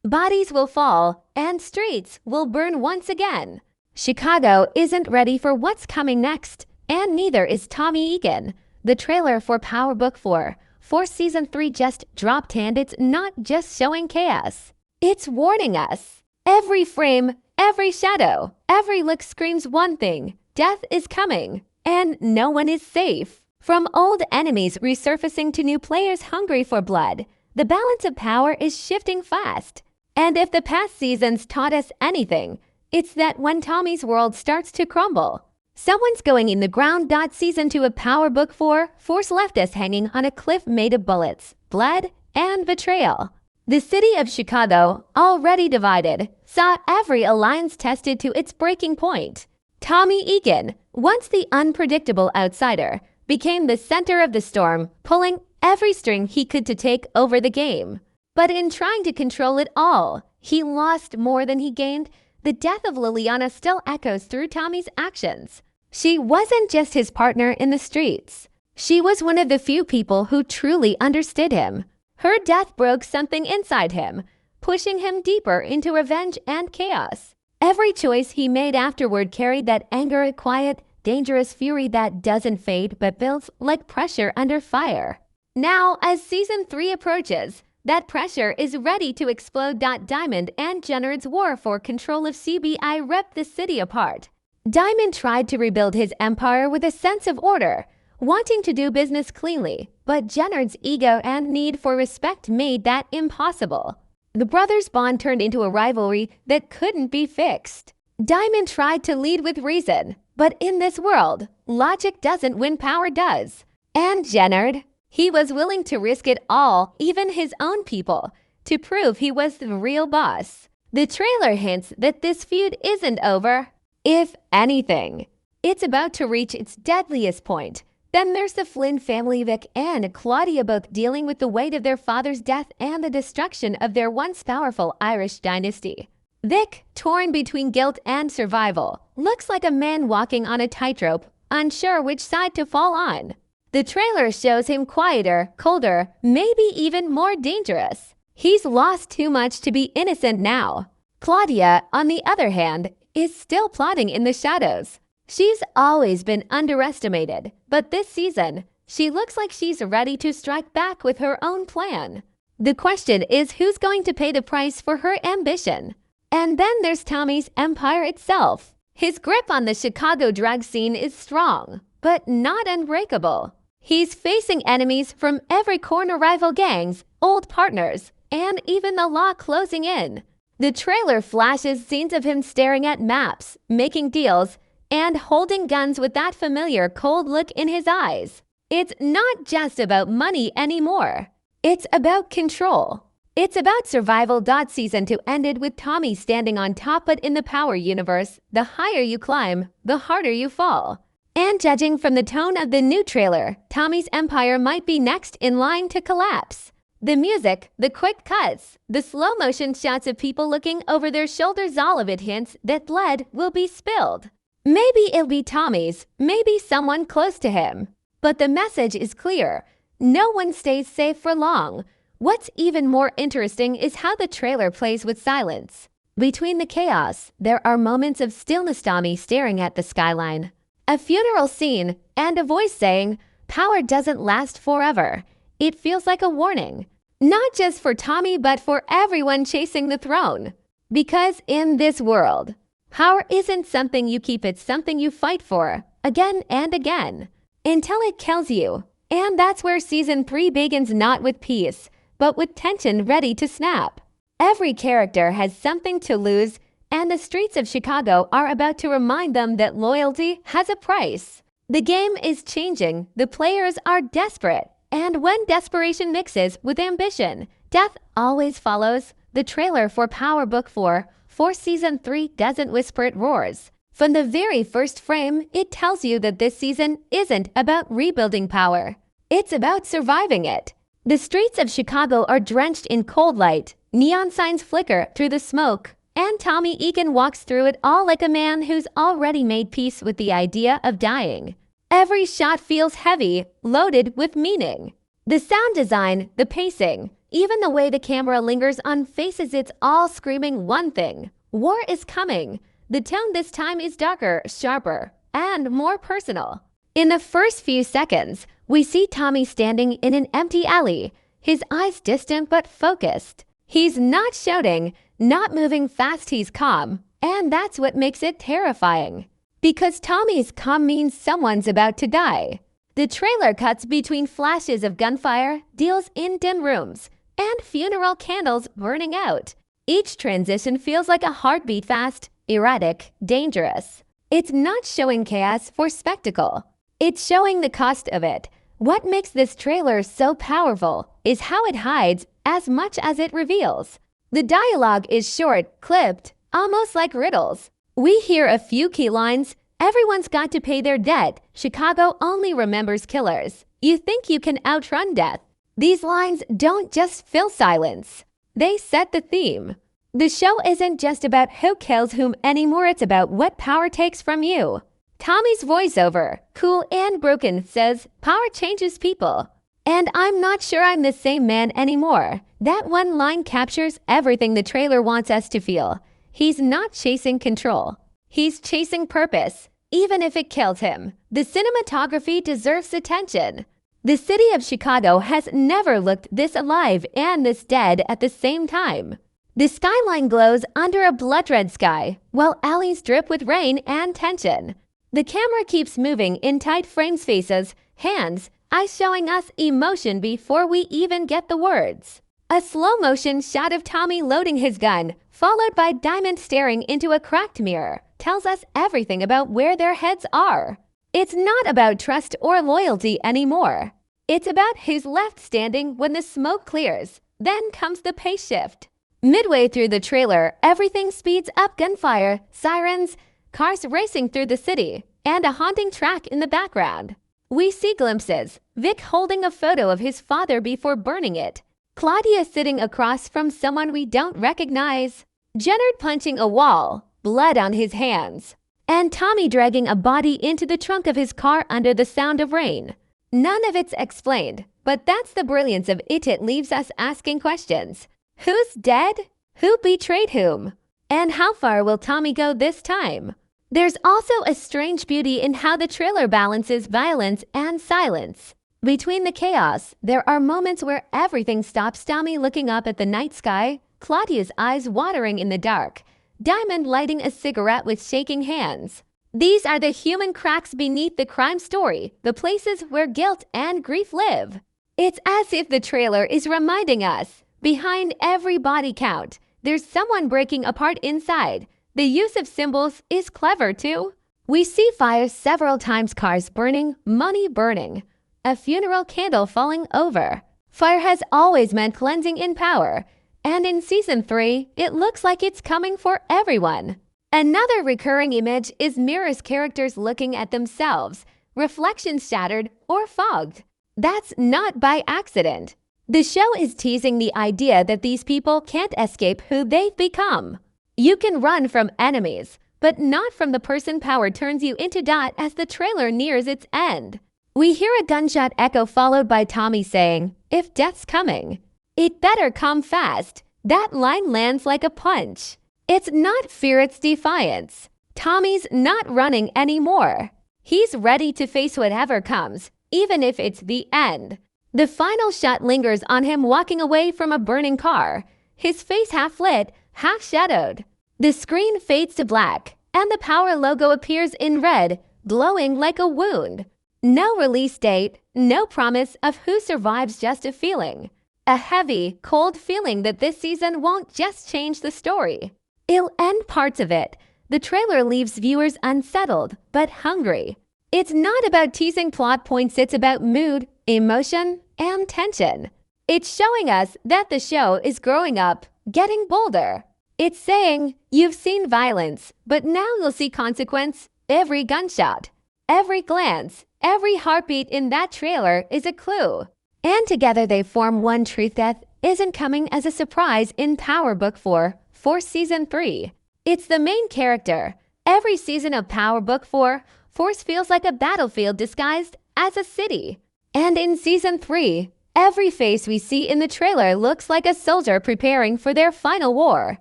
bodies will fall, and streets will burn once again. Chicago isn't ready for what's coming next, and neither is Tommy Egan. The trailer for Power Book 4 for Season 3 just dropped, and it's not just showing chaos. It's warning us. Every frame, every shadow, every look screams one thing: death is coming, and no one is safe. From old enemies resurfacing to new players hungry for blood, the balance of power is shifting fast. And if the past seasons taught us anything, it's that when Tommy's world starts to crumble, someone's going in the ground. Season 2 of Power Book 4 Force left us hanging on a cliff made of bullets, blood, and betrayal. The city of Chicago, already divided, saw every alliance tested to its breaking point. Tommy Egan, once the unpredictable outsider, became the center of the storm, pulling every string he could to take over the game. But in trying to control it all, he lost more than he gained. The death of Liliana still echoes through Tommy's actions. She wasn't just his partner in the streets. She was one of the few people who truly understood him. Her death broke something inside him, pushing him deeper into revenge and chaos. Every choice he made afterward carried that anger, a quiet, dangerous fury that doesn't fade but builds like pressure under fire. Now, as Season 3 approaches, that pressure is ready to explode. Diamond and Jennard's war for control of CBI ripped the city apart. Diamond tried to rebuild his empire with a sense of order, wanting to do business cleanly, but Jennard's ego and need for respect made that impossible. The brothers' bond turned into a rivalry that couldn't be fixed. Diamond tried to lead with reason, but in this world, logic doesn't win, power does. And Jennard, he was willing to risk it all, even his own people, to prove he was the real boss. The trailer hints that this feud isn't over. If anything, it's about to reach its deadliest point. Then there's the Flynn family, Vic and Claudia, both dealing with the weight of their father's death and the destruction of their once powerful Irish dynasty. Vic, torn between guilt and survival, looks like a man walking on a tightrope, unsure which side to fall on. The trailer shows him quieter, colder, maybe even more dangerous. He's lost too much to be innocent now. Claudia, on the other hand, is still plotting in the shadows. She's always been underestimated, but this season, she looks like she's ready to strike back with her own plan. The question is, who's going to pay the price for her ambition? And then there's Tommy's empire itself. His grip on the Chicago drag scene is strong, but not unbreakable. He's facing enemies from every corner: rival gangs, old partners, and even the law closing in. The trailer flashes scenes of him staring at maps, making deals, and holding guns with that familiar cold look in his eyes. It's not just about money anymore. It's about control. It's about survival. Season 2 ended with Tommy standing on top, but in the Power universe, the higher you climb, the harder you fall. And judging from the tone of the new trailer, Tommy's empire might be next in line to collapse. The music, the quick cuts, the slow motion shots of people looking over their shoulders, all of it hints that blood will be spilled. Maybe it'll be Tommy's, maybe someone close to him. But the message is clear: no one stays safe for long. What's even more interesting is how the trailer plays with silence. Between the chaos, there are moments of stillness: Tommy staring at the skyline, a funeral scene, and a voice saying, "Power doesn't last forever." It feels like a warning, not just for Tommy, but for everyone chasing the throne. Because in this world, power isn't something you keep, it's something you fight for, again and again, until it kills you. And that's where Season 3 begins, not with peace, but with tension ready to snap. Every character has something to lose, and the streets of Chicago are about to remind them that loyalty has a price. The game is changing, the players are desperate, and when desperation mixes with ambition, death always follows. The trailer for Power Book 4 for Season 3 doesn't whisper, it roars. From the very first frame, it tells you that this season isn't about rebuilding power. It's about surviving it. The streets of Chicago are drenched in cold light, neon signs flicker through the smoke, and Tommy Egan walks through it all like a man who's already made peace with the idea of dying. Every shot feels heavy, loaded with meaning. The sound design, the pacing, Even the way the camera lingers on faces, it's all screaming one thing. War is coming. The tone this time is darker, sharper, and more personal. In the first few seconds, we see Tommy standing in an empty alley, his eyes distant but focused. He's not shouting, not moving fast, he's calm, and that's what makes it terrifying. Because Tommy's calm means someone's about to die. The trailer cuts between flashes of gunfire, deals in dim rooms, and funeral candles burning out. Each transition feels like a heartbeat, fast, erratic, dangerous. It's not showing chaos for spectacle. It's showing the cost of it. What makes this trailer so powerful is how it hides as much as it reveals. The dialogue is short, clipped, almost like riddles. We hear a few key lines. Everyone's got to pay their debt. Chicago only remembers killers. You think you can outrun death. These lines don't just fill silence. They set the theme. The show isn't just about who kills whom anymore, it's about what power takes from you. Tommy's voiceover, cool and broken, says, "Power changes people. And I'm not sure I'm the same man anymore." That one line captures everything the trailer wants us to feel. He's not chasing control. He's chasing purpose, even if it kills him. The cinematography deserves attention. The city of Chicago has never looked this alive and this dead at the same time. The skyline glows under a blood-red sky, while alleys drip with rain and tension. The camera keeps moving in tight frames, faces, hands, eyes, showing us emotion before we even get the words. A slow-motion shot of Tommy loading his gun, followed by Diamond staring into a cracked mirror, tells us everything about where their heads are. It's not about trust or loyalty anymore. It's about who's left standing when the smoke clears. Then comes the pace shift. Midway through the trailer, everything speeds up: gunfire, sirens, cars racing through the city, and a haunting track in the background. We see glimpses: Vic holding a photo of his father before burning it, Claudia sitting across from someone we don't recognize, Jennard punching a wall, blood on his hands, and Tommy dragging a body into the trunk of his car under the sound of rain. None of it's explained, but that's the brilliance of it. It leaves us asking questions. Who's dead? Who betrayed whom? And how far will Tommy go this time? There's also a strange beauty in how the trailer balances violence and silence. Between the chaos, there are moments where everything stops: Tommy looking up at the night sky, Claudia's eyes watering in the dark, Diamond lighting a cigarette with shaking hands. These are the human cracks beneath the crime story, the places where guilt and grief live. It's as if the trailer is reminding us, behind every body count, there's someone breaking apart inside. The use of symbols is clever too. We see fires several times: cars burning, money burning, a funeral candle falling over. Fire has always meant cleansing in power, and in season 3, it looks like it's coming for everyone. Another recurring image is mirrors: characters looking at themselves, reflections shattered or fogged. That's not by accident. The show is teasing the idea that these people can't escape who they've become. You can run from enemies, but not from the person power turns you into. As the trailer nears its end, we hear a gunshot echo followed by Tommy saying, "If death's coming, it better come fast." That line lands like a punch. It's not fear, it's defiance. Tommy's not running anymore. He's ready to face whatever comes, even if it's the end. The final shot lingers on him walking away from a burning car, his face half lit, half shadowed. The screen fades to black, and the power logo appears in red, glowing like a wound. No release date, no promise of who survives, just a feeling. A heavy, cold feeling that this season won't just change the story. It'll end parts of it. The trailer leaves viewers unsettled, but hungry. It's not about teasing plot points, it's about mood, emotion, and tension. It's showing us that the show is growing up, getting bolder. It's saying, you've seen violence, but now you'll see consequence. Every gunshot, every glance, every heartbeat in that trailer is a clue. And together they form one truth: death isn't coming as a surprise in Power Book 4 for Season 3. It's the main character. Every season of Power Book 4, Force feels like a battlefield disguised as a city. And in Season 3, Every face we see in the trailer looks like a soldier preparing for their final war.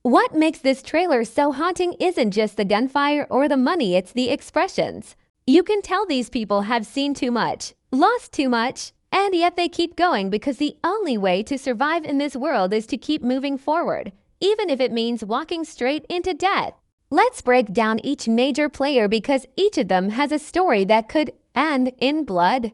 What makes this trailer so haunting isn't just the gunfire or the money, it's the expressions. You can tell these people have seen too much, lost too much, and yet they keep going because the only way to survive in this world is to keep moving forward, even if it means walking straight into death. Let's break down each major player because each of them has a story that could end in blood.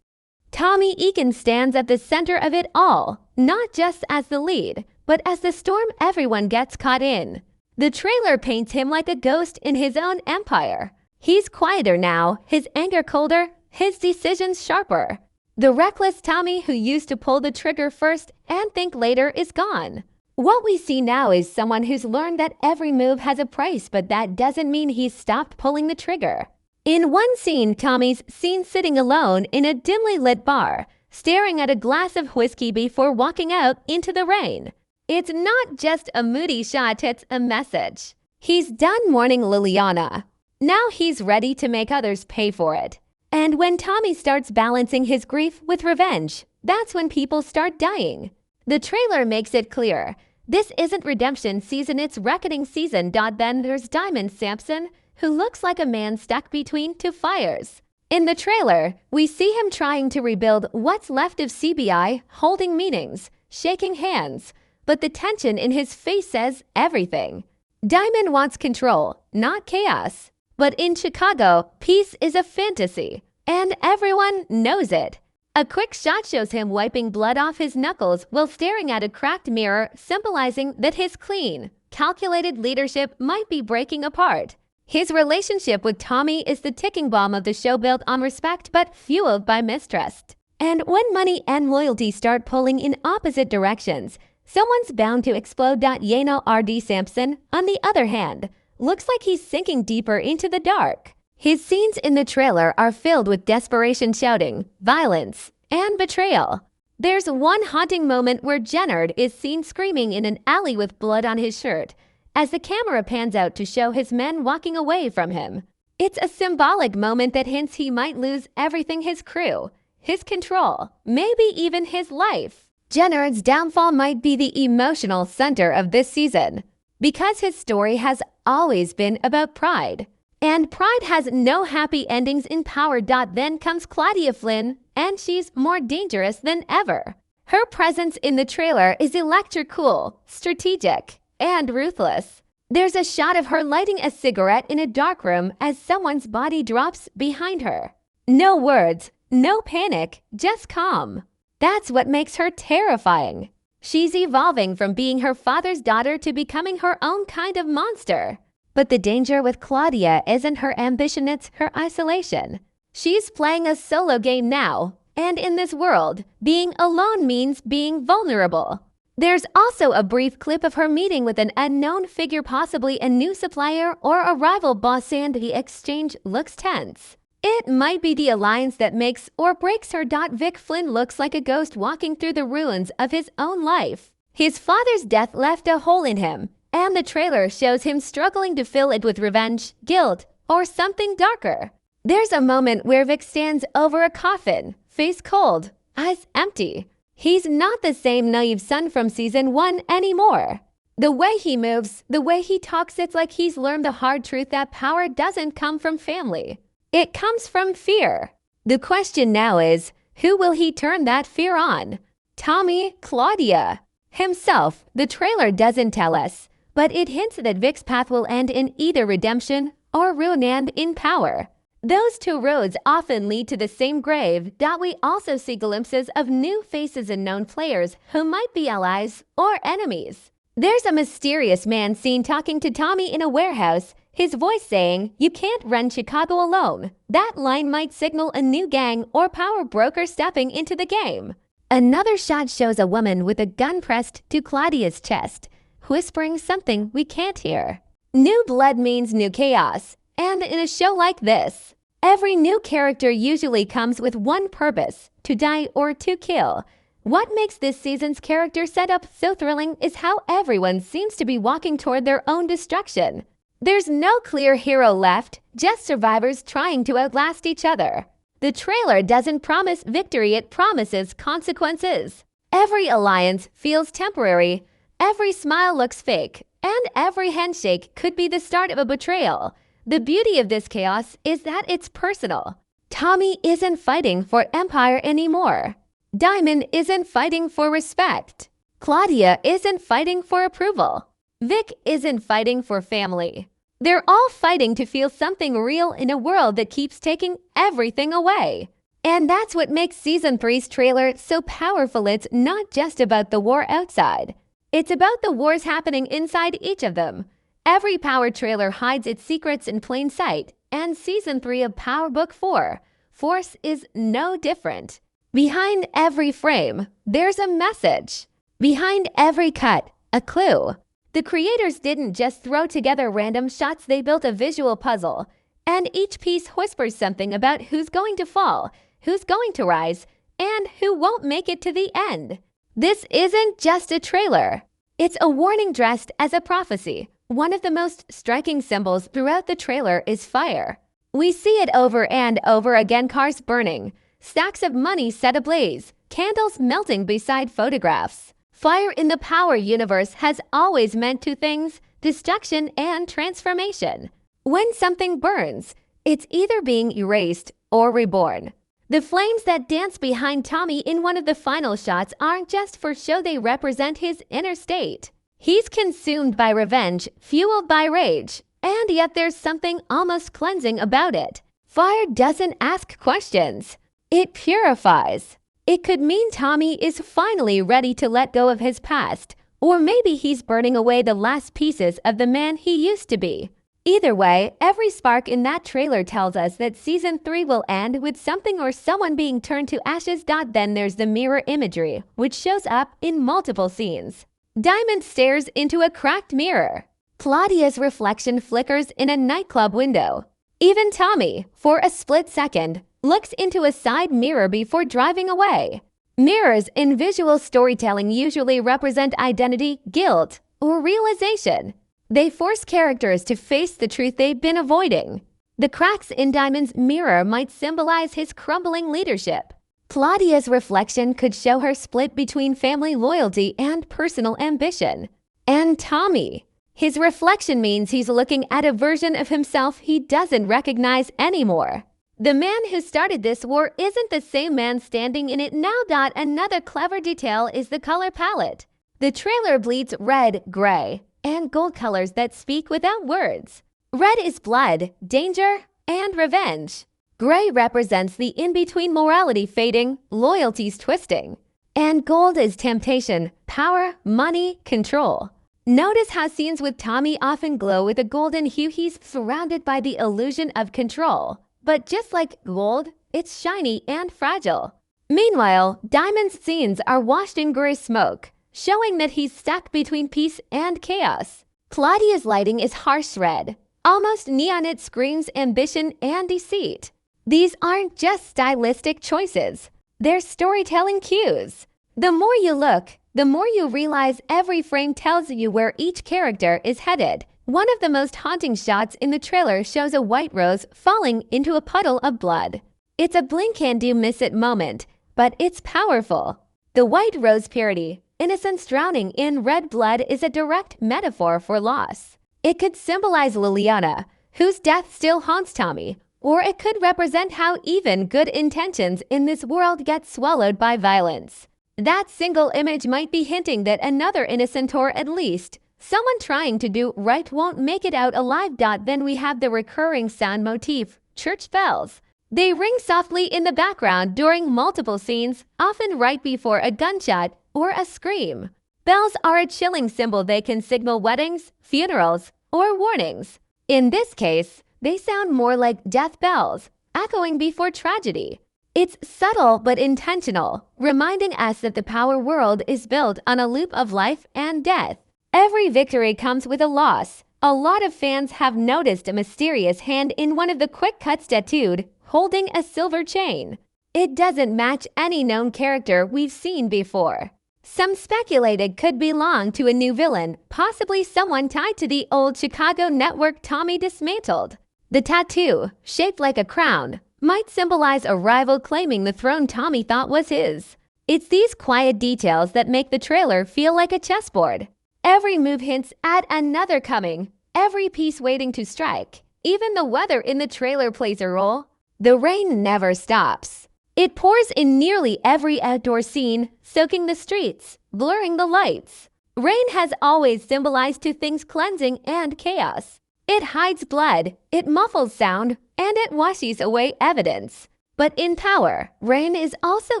Tommy Egan stands at the center of it all, not just as the lead, but as the storm everyone gets caught in. The trailer paints him like a ghost in his own empire. He's quieter now, his anger colder, his decisions sharper. The reckless Tommy who used to pull the trigger first and think later is gone. What we see now is someone who's learned that every move has a price, but that doesn't mean he's stopped pulling the trigger. In one scene, Tommy's seen sitting alone in a dimly lit bar, staring at a glass of whiskey before walking out into the rain. It's not just a moody shot, it's a message. He's done mourning Liliana. Now he's ready to make others pay for it. And when Tommy starts balancing his grief with revenge, that's when people start dying. The trailer makes it clear. This isn't redemption season, it's reckoning season. Then there's Diamond Sampson, who looks like a man stuck between two fires. In the trailer, we see him trying to rebuild what's left of CBI, holding meetings, shaking hands, but the tension in his face says everything. Diamond wants control, not chaos. But in Chicago, peace is a fantasy, and everyone knows it. A quick shot shows him wiping blood off his knuckles while staring at a cracked mirror, symbolizing that his clean, calculated leadership might be breaking apart. His relationship with Tommy is the ticking bomb of the show, built on respect but fueled by mistrust. And when money and loyalty start pulling in opposite directions, someone's bound to explode. RD Sampson, on the other hand, looks like he's sinking deeper into the dark. His scenes in the trailer are filled with desperation, shouting, violence, and betrayal. There's one haunting moment where Jennard is seen screaming in an alley with blood on his shirt, as the camera pans out to show his men walking away from him. It's a symbolic moment that hints he might lose everything: his crew, his control, maybe even his life. Jennard's downfall might be the emotional center of this season, because his story has always been about pride. And pride has no happy endings in power. Then comes Claudia Flynn, and she's more dangerous than ever. Her presence in the trailer is electric-cool, strategic, and ruthless. There's a shot of her lighting a cigarette in a dark room as someone's body drops behind her. No words, no panic, just calm. That's what makes her terrifying. She's evolving from being her father's daughter to becoming her own kind of monster. But the danger with Claudia isn't her ambition, it's her isolation. She's playing a solo game now, and in this world, being alone means being vulnerable. There's also a brief clip of her meeting with an unknown figure, possibly a new supplier or a rival boss, and the exchange looks tense. It might be the alliance that makes or breaks her. Vic Flynn looks like a ghost walking through the ruins of his own life. His father's death left a hole in him, and the trailer shows him struggling to fill it with revenge, guilt, or something darker. There's a moment where Vic stands over a coffin, face cold, eyes empty. He's not the same naive son from season 1 anymore. The way he moves, the way he talks, it's like he's learned the hard truth that power doesn't come from family. It comes from fear. The question now is, who will he turn that fear on? Tommy, Claudia, himself? The trailer doesn't tell us, but it hints that Vic's path will end in either redemption or ruin and in power. Those two roads often lead to the same grave. We also see glimpses of new faces and known players who might be allies or enemies. There's a mysterious man seen talking to Tommy in a warehouse, his voice saying, "You can't run Chicago alone." That line might signal a new gang or power broker stepping into the game. Another shot shows a woman with a gun pressed to Claudia's chest, whispering something we can't hear. New blood means new chaos. And in a show like this, every new character usually comes with one purpose: to die or to kill. What makes this season's character setup so thrilling is how everyone seems to be walking toward their own destruction. There's no clear hero left, just survivors trying to outlast each other. The trailer doesn't promise victory, it promises consequences. Every alliance feels temporary, every smile looks fake, and every handshake could be the start of a betrayal. The beauty of this chaos is that it's personal. Tommy isn't fighting for empire anymore. Diamond isn't fighting for respect. Claudia isn't fighting for approval. Vic isn't fighting for family. They're all fighting to feel something real in a world that keeps taking everything away. And that's what makes Season 3's trailer so powerful. It's not just about the war outside. It's about the wars happening inside each of them. Every Power trailer hides its secrets in plain sight, and Season 3 of Power Book 4, Force, is no different. Behind every frame, there's a message. Behind every cut, a clue. The creators didn't just throw together random shots, they built a visual puzzle. And each piece whispers something about who's going to fall, who's going to rise, and who won't make it to the end. This isn't just a trailer. It's a warning dressed as a prophecy. One of the most striking symbols throughout the trailer is fire. We see it over and over again: cars burning, stacks of money set ablaze, candles melting beside photographs. Fire in the Power universe has always meant two things: destruction and transformation. When something burns, it's either being erased or reborn. The flames that dance behind Tommy in one of the final shots aren't just for show, they represent his inner state. He's consumed by revenge, fueled by rage, and yet there's something almost cleansing about it. Fire doesn't ask questions. It purifies. It could mean Tommy is finally ready to let go of his past, or maybe he's burning away the last pieces of the man he used to be. Either way, every spark in that trailer tells us that Season 3 will end with something or someone being turned to ashes. Then there's the mirror imagery, which shows up in multiple scenes. Diamond stares into a cracked mirror. Claudia's reflection flickers in a nightclub window. Even Tommy, for a split second, looks into a side mirror before driving away. Mirrors in visual storytelling usually represent identity, guilt, or realization. They force characters to face the truth they've been avoiding. The cracks in Diamond's mirror might symbolize his crumbling leadership. Claudia's reflection could show her split between family loyalty and personal ambition. And Tommy, his reflection means he's looking at a version of himself he doesn't recognize anymore. The man who started this war isn't the same man standing in it now. Another clever detail is the color palette. The trailer bleeds red, gray, and gold colors that speak without words. Red is blood, danger, and revenge. Gray represents the in-between: morality fading, loyalties twisting. And gold is temptation, power, money, control. Notice how scenes with Tommy often glow with a golden hue. He's surrounded by the illusion of control. But just like gold, it's shiny and fragile. Meanwhile, Diamond's scenes are washed in gray smoke, showing that he's stuck between peace and chaos. Claudia's lighting is harsh red, almost neon. It screams ambition and deceit. These aren't just stylistic choices, they're storytelling cues. The more you look, the more you realize every frame tells you where each character is headed. One of the most haunting shots in the trailer shows a white rose falling into a puddle of blood. It's a blink and you miss it moment, but it's powerful. The white rose purity, innocence drowning in red blood, is a direct metaphor for loss. It could symbolize Liliana, whose death still haunts Tommy, or it could represent how even good intentions in this world get swallowed by violence. That single image might be hinting that another innocent, or at least someone trying to do right, won't make it out alive. Then we have the recurring sound motif, church bells. They ring softly in the background during multiple scenes, often right before a gunshot or a scream. Bells are a chilling symbol. They can signal weddings, funerals, or warnings. In this case, they sound more like death bells, echoing before tragedy. It's subtle but intentional, reminding us that the Power world is built on a loop of life and death. Every victory comes with a loss. A lot of fans have noticed a mysterious hand in one of the quick cuts tattooed, holding a silver chain. It doesn't match any known character we've seen before. Some speculated could belong to a new villain, possibly someone tied to the old Chicago network Tommy dismantled. The tattoo, shaped like a crown, might symbolize a rival claiming the throne Tommy thought was his. It's these quiet details that make the trailer feel like a chessboard. Every move hints at another coming, every piece waiting to strike. Even the weather in the trailer plays a role. The rain never stops. It pours in nearly every outdoor scene, soaking the streets, blurring the lights. Rain has always symbolized two things: cleansing and chaos. It hides blood, it muffles sound, and it washes away evidence. But in power, rain is also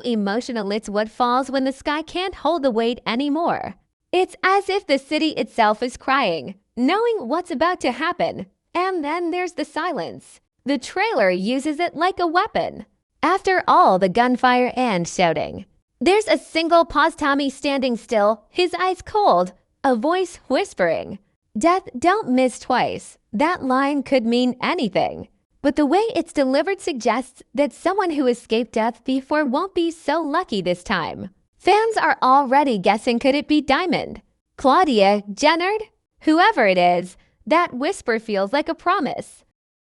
emotional. It's what falls when the sky can't hold the weight anymore. It's as if the city itself is crying, knowing what's about to happen. And then there's the silence. The trailer uses it like a weapon. After all the gunfire and shouting, there's a single pause: Tommy standing still, his eyes cold, a voice whispering, "Death don't miss twice." That line could mean anything. But the way it's delivered suggests that someone who escaped death before won't be so lucky this time. Fans are already guessing, could it be Diamond? Claudia, Jennard? Whoever it is, that whisper feels like a promise.